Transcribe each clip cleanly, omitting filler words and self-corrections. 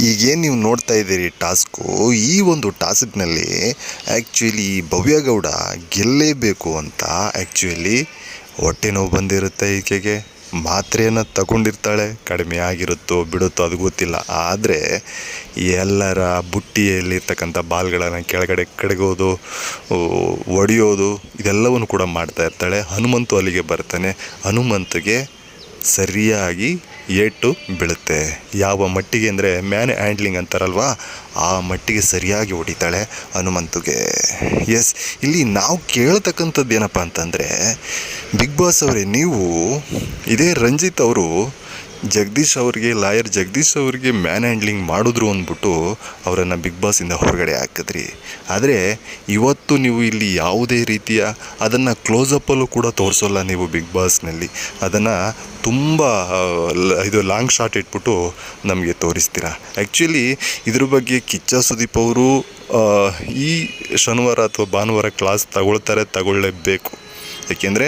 ಈಗೇನು ನೀವು ನೋಡ್ತಾ ಇದ್ದೀರಿ ಟಾಸ್ಕು, ಈ ಒಂದು ಟಾಸ್ಕ್ನಲ್ಲಿ ಆ್ಯಕ್ಚುಲಿ ಭವ್ಯಗೌಡ ಗೆಲ್ಲೇಬೇಕು ಅಂತ ಹೊಟ್ಟೆ ನೋವು ಬಂದಿರುತ್ತೆ ಈಕೆಗೆ. ಮಾತ್ರೆಯನ್ನು ತಗೊಂಡಿರ್ತಾಳೆ, ಕಡಿಮೆ ಆಗಿರುತ್ತೋ ಬಿಡುತ್ತೋ ಅದು ಗೊತ್ತಿಲ್ಲ. ಆದರೆ ಎಲ್ಲರ ಬುಟ್ಟಿಯಲ್ಲಿರ್ತಕ್ಕಂಥ ಬಾಲ್ಗಳನ್ನು ಕೆಳಗಡೆ ಕಡಗೋದು, ಒಡೆಯೋದು ಇದೆಲ್ಲವನ್ನು ಕೂಡ ಮಾಡ್ತಾ ಇರ್ತಾಳೆ. ಹನುಮಂತು ಅಲ್ಲಿಗೆ ಬರ್ತಾನೆ. ಹನುಮಂತಿಗೆ ಸರಿಯಾಗಿ ಏಟು ಬೀಳುತ್ತೆ. ಯಾವ ಮಟ್ಟಿಗೆ ಅಂದರೆ ಮ್ಯಾನ್ ಹ್ಯಾಂಡ್ಲಿಂಗ್ ಅಂತಾರಲ್ವ, ಆ ಮಟ್ಟಿಗೆ ಸರಿಯಾಗಿ ಹೊಡಿತಾಳೆ ಹನುಮಂತುಗೆ. ಎಸ್, ಇಲ್ಲಿ ನಾವು ಕೇಳ್ತಕ್ಕಂಥದ್ದು ಏನಪ್ಪ ಅಂತಂದರೆ, ಬಿಗ್ ಬಾಸ್ ಅವರೇ, ನೀವು ಇದೇ ರಂಜಿತ್ ಅವರು ಲಾಯರ್ ಜಗದೀಶ್ ಅವ್ರಿಗೆ ಮ್ಯಾನ್ ಹ್ಯಾಂಡ್ಲಿಂಗ್ ಮಾಡಿದ್ರು ಅಂದ್ಬಿಟ್ಟು ಅವರನ್ನು ಬಿಗ್ ಬಾಸಿಂದ ಹೊರಗಡೆ ಹಾಕಿದ್ರಿ. ಆದರೆ ಇವತ್ತು ನೀವು ಇಲ್ಲಿ ಯಾವುದೇ ರೀತಿಯ ಅದನ್ನು ಕ್ಲೋಸಪ್ಪಲ್ಲೂ ಕೂಡ ತೋರಿಸೋಲ್ಲ ನೀವು ಬಿಗ್ ಬಾಸ್ನಲ್ಲಿ. ಅದನ್ನು ತುಂಬ ಲಾಂಗ್ ಶಾಟ್ ಇಟ್ಬಿಟ್ಟು ನಮಗೆ ತೋರಿಸ್ತೀರಾ. ಆ್ಯಕ್ಚುಲಿ ಇದ್ರ ಬಗ್ಗೆ ಕಿಚ್ಚ ಸುದೀಪ್ ಅವರು ಈ ಶನಿವಾರ ಅಥವಾ ಭಾನುವಾರ ಕ್ಲಾಸ್ ತಗೊಳ್ಳೇಬೇಕು. ಏಕೆಂದರೆ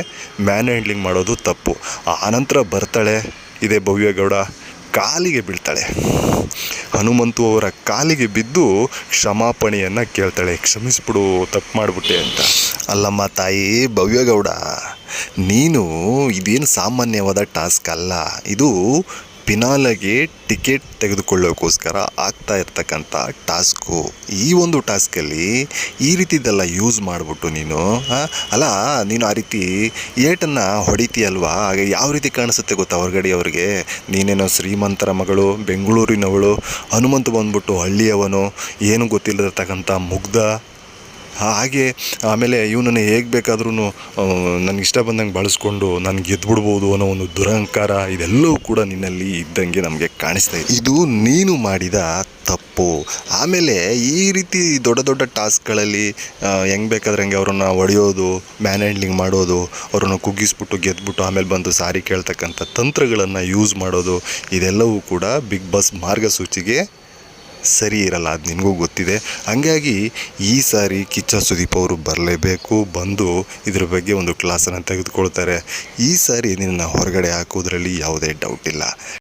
ಮ್ಯಾನ್ ಹ್ಯಾಂಡ್ಲಿಂಗ್ ಮಾಡೋದು ತಪ್ಪು. ಆನಂತರ ಬರ್ತಾಳೆ ಇದೇ ಭವ್ಯಗೌಡ, ಕಾಲಿಗೆ ಬೀಳ್ತಾಳೆ. ಹನುಮಂತು ಅವರ ಕಾಲಿಗೆ ಬಿದ್ದು ಕ್ಷಮಾಪಣೆಯನ್ನು ಕೇಳ್ತಾಳೆ. ಕ್ಷಮಿಸ್ಬಿಡು, ತಪ್ಪು ಮಾಡಿಬಿಟ್ಟೆ ಅಂತ. ಅಲ್ಲಮ್ಮ ತಾಯಿ ಭವ್ಯಗೌಡ, ನೀನು ಇದೇನು ಸಾಮಾನ್ಯವಾದ ಟಾಸ್ಕ್ ಅಲ್ಲ, ಇದು ಫಿನಾಲೆಗೆ ಟಿಕೆಟ್ ತೆಗೆದುಕೊಳ್ಳೋಕ್ಕೋಸ್ಕರ ಆಗ್ತಾ ಇರ್ತಕ್ಕಂಥ ಟಾಸ್ಕು. ಈ ಒಂದು ಟಾಸ್ಕಲ್ಲಿ ಈ ರೀತಿದ್ದೆಲ್ಲ ಯೂಸ್ ಮಾಡಿಬಿಟ್ಟು ನೀನು ನೀನು ಆ ರೀತಿ ಏಟನ್ನು ಹೊಡಿತೀಯಲ್ವಾ, ಹಾಗೆ ಯಾವ ರೀತಿ ಕಾಣಿಸುತ್ತೆ ಗೊತ್ತಾ ಹೊರಗಡೆ ಅವ್ರಿಗೆ? ನೀನೇನೋ ಶ್ರೀಮಂತರ ಮಗಳು, ಬೆಂಗಳೂರಿನವಳು, ಹನುಮಂತು ಬಂದ್ಬಿಟ್ಟು ಹಳ್ಳಿಯವನು, ಏನು ಗೊತ್ತಿಲ್ಲದಿರ್ತಕ್ಕಂಥ ಮುಗ್ಧ. ಹಾಗೆ ಆಮೇಲೆ ಇವನನ್ನು ಹೇಗೆ ಬೇಕಾದ್ರೂ ನನಗಿಷ್ಟ ಬಂದಂಗೆ ಬಳಸ್ಕೊಂಡು ನಾನು ಗೆದ್ದುಬಿಡ್ಬೋದು ಅನ್ನೋ ಒಂದು ದುರಹಂಕಾರ, ಇದೆಲ್ಲವೂ ಕೂಡ ನಿನ್ನಲ್ಲಿ ಇದ್ದಂಗೆ ನಮಗೆ ಕಾಣಿಸ್ತಾ ಇದೆ. ಇದು ನೀನು ಮಾಡಿದ ತಪ್ಪು. ಆಮೇಲೆ ಈ ರೀತಿ ದೊಡ್ಡ ದೊಡ್ಡ ಟಾಸ್ಕ್ಗಳಲ್ಲಿ ಹೆಂಗೆ ಬೇಕಾದ್ರೆ ಹಂಗೆ ಅವರನ್ನು ಹೊಡೆಯೋದು, ಮ್ಯಾನ್ ಹ್ಯಾಂಡ್ಲಿಂಗ್ ಮಾಡೋದು, ಅವರನ್ನು ಕುಗ್ಗಿಸ್ಬಿಟ್ಟು ಗೆದ್ಬಿಟ್ಟು ಆಮೇಲೆ ಬಂದು ಸಾರಿ ಕೇಳ್ತಕ್ಕಂಥ ತಂತ್ರಗಳನ್ನು ಯೂಸ್ ಮಾಡೋದು, ಇದೆಲ್ಲವೂ ಕೂಡ ಬಿಗ್ ಬಾಸ್ ಮಾರ್ಗಸೂಚಿಗೆ ಸರಿ ಇರಲ್ಲ. ಅದು ನಿನಗೂ ಗೊತ್ತಿದೆ. ಹಾಗಾಗಿ ಈ ಸಾರಿ ಕಿಚ್ಚ ಸುದೀಪ್ ಅವರು ಬರಲೇಬೇಕು. ಬಂದು ಇದ್ರ ಬಗ್ಗೆ ಒಂದು ಕ್ಲಾಸನ್ನು ತೆಗೆದುಕೊಳ್ತಾರೆ. ಈ ಸಾರಿ ನಿನ್ನ ಹೊರಗಡೆ ಹಾಕೋದ್ರಲ್ಲಿ ಯಾವುದೇ ಡೌಟ್ ಇಲ್ಲ.